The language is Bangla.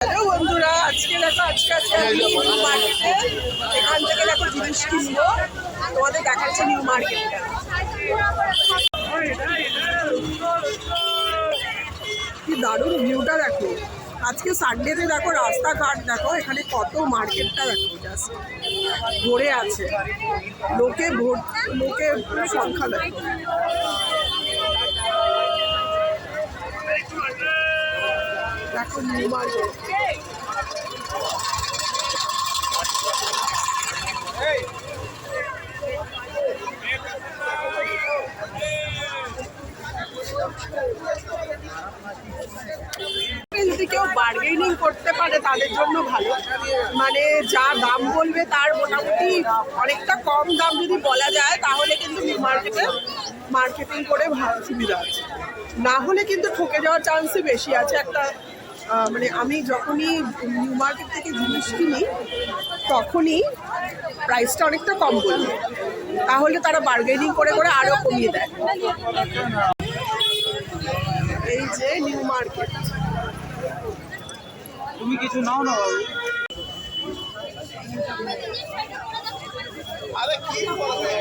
হ্যালো বন্ধুরা, আজকে আমি নিউ মার্কেটে এখান থেকে দেখো জিনিস কিনবো। তোমাদের দেখাচ্ছে নিউ মার্কেটটা। কি দারুণ ভিউটা দেখো। আজকে সানডেতে দেখো রাস্তাঘাট দেখো, এখানে কত মার্কেটটা দেখো, জাস্ট ভরে আছে লোকের সংখ্যা দেখো। দেখো নিউ মার্কেট। যদি কেউ বার্গেনিং করতে পারে তাদের জন্য ভালো, মানে যা দাম বলবে তার মোটামুটি অনেকটা কম দাম যদি বলা যায় তাহলে কিন্তু নিউ মার্কেটে মার্কেটিং করে ভালো সুবিধা আছে। না হলে কিন্তু ঠকে যাওয়ার চান্সই বেশি আছে। একটা মানে আমি যখনই নিউ মার্কেট থেকে জিনিস কিনি তখনই প্রাইসটা অনেকটা কম বলবে, তাহলে তারা বার্গেনিং করে করে আরও কমিয়ে দেয়। এই যে নিউ মার্কেট। তুমি কিছু নাও না বাবু। আরে কি বলবে